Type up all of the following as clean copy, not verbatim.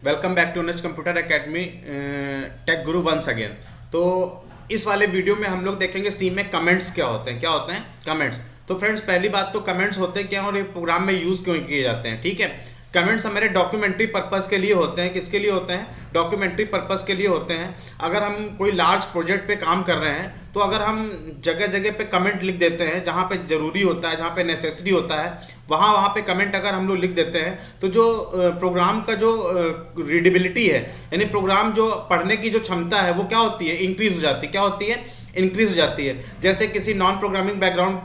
Welcome back to Nach computer academy tech guru once again. तो इस वाले वीडियो में हम लोग देखेंगे सी में कमेंट्स क्या होते हैं। क्या होते हैं कमेंट्स? तो फ्रेंड्स, पहली बात तो कमेंट्स होते हैं क्या और ये प्रोग्राम में यूज़ क्यों किए जाते हैं। ठीक है, कमेंट्स हमारे डॉक्यूमेंट्री पर्पस के लिए होते हैं। किसके लिए होते हैं? डॉक्यूमेंट्री पर्पस के लिए होते हैं। अगर हम कोई लार्ज प्रोजेक्ट पे काम कर रहे हैं तो अगर हम जगह जगह पे कमेंट लिख देते हैं, जहाँ पे ज़रूरी होता है, जहाँ पे नेसेसरी होता है, वहाँ वहाँ पे कमेंट अगर हम लोग लिख देते हैं तो जो प्रोग्राम का जो रीडेबिलिटी है, यानी प्रोग्राम जो पढ़ने की जो क्षमता है वो क्या होती है, इंक्रीज हो जाती है। क्या होती है? इंक्रीज हो जाती है। जैसे किसी नॉन प्रोग्रामिंग बैकग्राउंड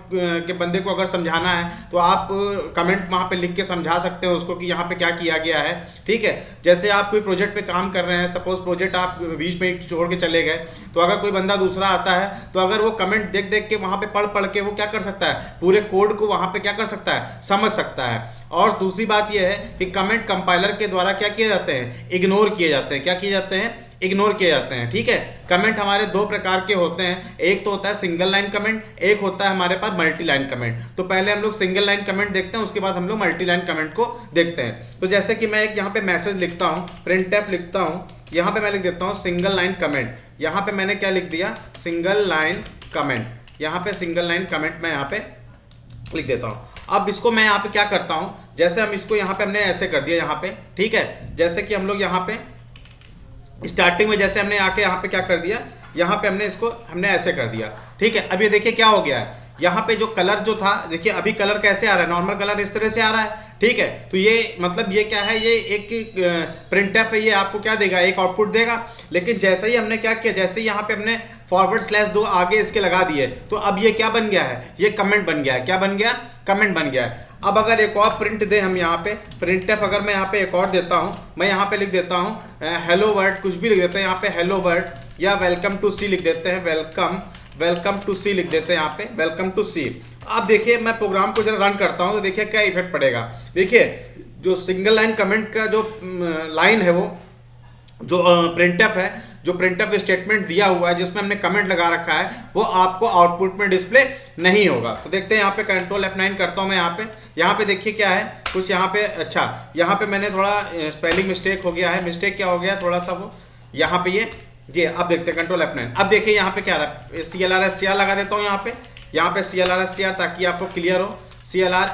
के बंदे को अगर समझाना है तो आप कमेंट वहाँ पे लिख के समझा सकते हो उसको कि यहाँ पे क्या किया गया है। ठीक है, जैसे आप कोई प्रोजेक्ट पे काम कर रहे हैं, सपोज प्रोजेक्ट आप बीच में छोड़ के चले गए, तो अगर कोई बंदा दूसरा आता है तो अगर वो कमेंट देख देख के वहाँ पे पढ़ पढ़ के वो क्या कर सकता है, पूरे कोड को वहाँ पे क्या कर सकता है, समझ सकता है। और दूसरी बात यह है कि कमेंट कंपाइलर के द्वारा क्या किए जाते हैं, इग्नोर किए जाते हैं। क्या किए जाते हैं? इग्नोर किए जाते हैं। ठीक है, कमेंट हमारे दो प्रकार के होते हैं। एक तो होता है सिंगल लाइन कमेंट, एक होता है हमारे पास मल्टी लाइन कमेंट। तो पहले हम लोग सिंगल लाइन कमेंट देखते हैं, उसके बाद हम लोग मल्टी लाइन कमेंट को देखते हैं। तो जैसे कि मैं एक यहाँ पे मैसेज लिखता हूँ, प्रिंटफ लिखता हूँ, यहाँ पे मैं लिख देता हूँ सिंगल लाइन कमेंट। यहाँ पे मैंने क्या लिख दिया, सिंगल लाइन कमेंट। यहाँ पे सिंगल लाइन कमेंट मैं यहाँ पे लिख देता हूँ। अब इसको मैं यहाँ पे क्या करता हूँ, जैसे हम इसको यहाँ पे हमने ऐसे कर दिया यहाँ पे। ठीक है, जैसे कि हम लोग यहाँ पे स्टार्टिंग में जैसे हमने आके यहाँ पे क्या कर दिया, यहाँ पे हमने इसको हमने ऐसे कर दिया। ठीक है, अब ये देखिए क्या हो गया है, यहाँ पे जो कलर जो था, देखिए अभी कलर कैसे आ रहा है, नॉर्मल कलर इस तरह से आ रहा है। ठीक है, तो ये मतलब ये क्या है, ये एक प्रिंटफ है, ये आपको क्या देगा, एक आउटपुट देगा। लेकिन जैसे ही हमने क्या किया, जैसे ही यहाँ पे हमने /2 आगे इसके लगा दिए, तो अब ये क्या बन गया है, ये कमेंट बन गया है। क्या बन गया? कमेंट बन गया है। अब अगर एक और प्रिंट दे हम यहाँ पे, प्रिंटफ अगर मैं यहाँ पे एक और देता हूँ, मैं यहाँ पे लिख देता हूँ हेलो वर्ड, कुछ भी लिख देते हैं यहाँ पे, हेलो वर्ड या वेलकम टू सी लिख देते हैं, वेलकम टू सी लिख देते हैं यहाँ पे, वेलकम टू सी। अब देखिए मैं प्रोग्राम को जरा रन करता हूँ तो देखिए क्या इफेक्ट पड़ेगा। देखिए जो सिंगल लाइन कमेंट का जो लाइन है, वो जो प्रिंटफ है, जो प्रिंटफ स्टेटमेंट दिया हुआ है जिसमें हमने कमेंट लगा रखा है, वो आपको आउटपुट में डिस्प्ले नहीं होगा। तो देखते हैं यहाँ पे कंट्रोल F9 करता हूँ मैं यहाँ पे देखिए क्या है कुछ यहाँ पे। अच्छा, यहाँ पे मैंने थोड़ा स्पेलिंग मिस्टेक हो गया है। मिस्टेक क्या हो गया थोड़ा सा, वो यहाँ पे ये अब देखते हैं कंट्रोल F9। अब देखिए यहाँ पे क्या रहा है, CLR लगा देता हूँ यहाँ पे CLR ताकि आपको क्लियर हो। CLR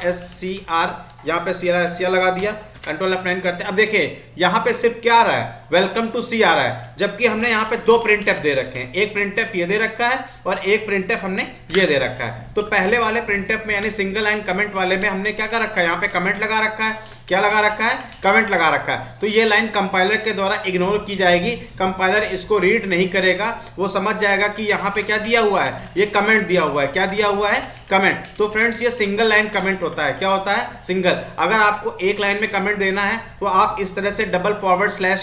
यहाँ पे CLR लगा दिया, कंट्रोल F9 करते हैं। अब देखिए यहाँ पे सिर्फ क्या आ रहा है, वेलकम टू सी आ रहा है, जबकि हमने यहाँ पे दो प्रिंटफ दे रखे हैं। एक प्रिंटफ ये दे रखा है और एक प्रिंटफ हमने ये दे रखा है। तो पहले वाले प्रिंटफ में यानी सिंगल लाइन कमेंट वाले में हमने क्या कर रखा है, यहाँ पे कमेंट लगा रखा है। क्या लगा रखा है? कमेंट लगा रखा है। तो ये लाइन कंपाइलर के द्वारा इग्नोर की जाएगी। कंपाइलर इसको रीड नहीं करेगा, वो समझ जाएगा कि यहाँ पे क्या दिया हुआ है, ये कमेंट दिया हुआ है। क्या दिया हुआ है? कमेंट। तो फ्रेंड्स, ये सिंगल लाइन कमेंट होता है। क्या होता है? सिंगल। अगर आपको एक लाइन में कमेंट देना है तो आप इस तरह से //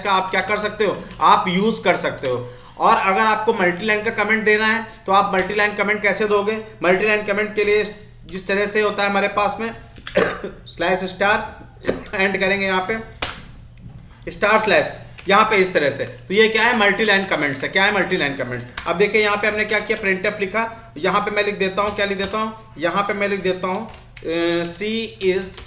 का आप क्या कर सकते हो, आप यूज कर सकते हो। और अगर आपको मल्टी लाइन का कमेंट देना है तो आप मल्टी लाइन कमेंट कैसे दोगे? मल्टी लाइन कमेंट के लिए जिस तरह से होता है हमारे पास में /* एंड करेंगे यहाँ पे // यहाँ पे इस तरह से। तो ये क्या है? मल्टी लाइन कमेंट्स है। क्या है? Multi line comments. अब देखिए यहाँ पे हमने क्या किया, प्रिंटफ लिखा, यहाँ पे मैं लिख देता हूँ, क्या लिख देता हूँ, यहाँ पे मैं लिख देता हूँ C is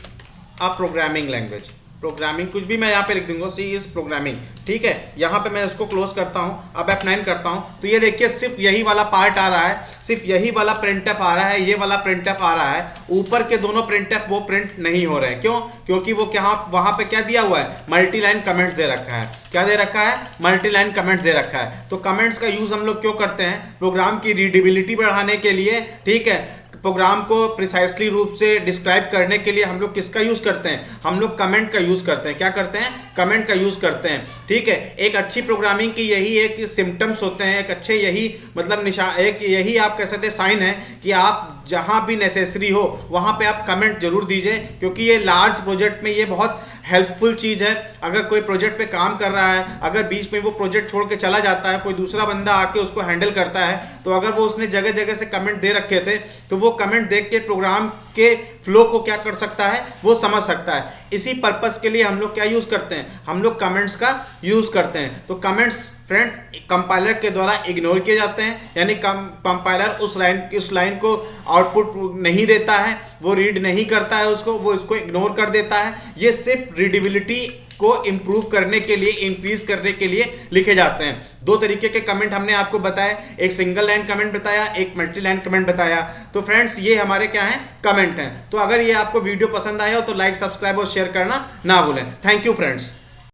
a programming language. Programming कुछ भी मैं यहाँ पे लिख दूंगा, सी इज प्रोग्रामिंग। ठीक है, यहाँ पे मैं इसको क्लोज करता हूँ, अब F9 करता हूँ तो ये देखिए सिर्फ यही वाला पार्ट आ रहा है, सिर्फ यही वाला प्रिंटफ आ रहा है, ये वाला प्रिंटफ आ रहा है। ऊपर के दोनों प्रिंटफ वो प्रिंट नहीं हो रहे हैं। क्यों? क्योंकि वो क्या वहाँ पे क्या दिया हुआ है, मल्टी लाइन कमेंट्स दे रखा है। क्या दे रखा है? मल्टी लाइन कमेंट्स दे रखा है। तो कमेंट्स का यूज हम लोग क्यों करते हैं? प्रोग्राम की रीडेबिलिटी बढ़ाने के लिए। ठीक है, प्रोग्राम को प्रिसाइसली रूप से डिस्क्राइब करने के लिए हम लोग किसका यूज करते हैं, हम लोग कमेंट का यूज करते हैं। क्या करते हैं? कमेंट का यूज करते हैं। ठीक है, एक अच्छी प्रोग्रामिंग की यही एक सिम्टम्स होते हैं, एक अच्छे यही मतलब निशान, एक यही आप कह सकते हैं साइन है कि आप जहां भी नेसेसरी हो वहां पे आप कमेंट जरूर दीजिए, क्योंकि ये लार्ज प्रोजेक्ट में ये बहुत हेल्पफुल चीज़ है। अगर कोई प्रोजेक्ट पे काम कर रहा है, अगर बीच में वो प्रोजेक्ट छोड़ के चला जाता है, कोई दूसरा बंदा आके उसको हैंडल करता है, तो अगर वो उसने जगह जगह से कमेंट दे रखे थे तो वो कमेंट देख के प्रोग्राम के फ्लो को क्या कर सकता है, वो समझ सकता है। इसी पर्पस के लिए हम लोग क्या यूज़ करते हैं, हम लोग कमेंट्स का यूज़ करते हैं। तो कमेंट्स फ्रेंड्स कंपाइलर के द्वारा इग्नोर किए जाते हैं, यानी कंपाइलर उस लाइन को आउटपुट नहीं देता है, वो रीड नहीं करता है उसको, वो इसको इग्नोर कर देता है। ये सिर्फ रीडेबिलिटी को इंप्रूव करने के लिए, इंक्रीज करने के लिए लिखे जाते हैं। दो तरीके के कमेंट हमने आपको बताए, एक सिंगल लाइन कमेंट बताया, एक मल्टी लाइन कमेंट बताया। तो फ्रेंड्स ये हमारे क्या हैं, कमेंट हैं। तो अगर ये आपको वीडियो पसंद आया हो तो लाइक, सब्सक्राइब और शेयर करना ना भूलें। Thank you friends.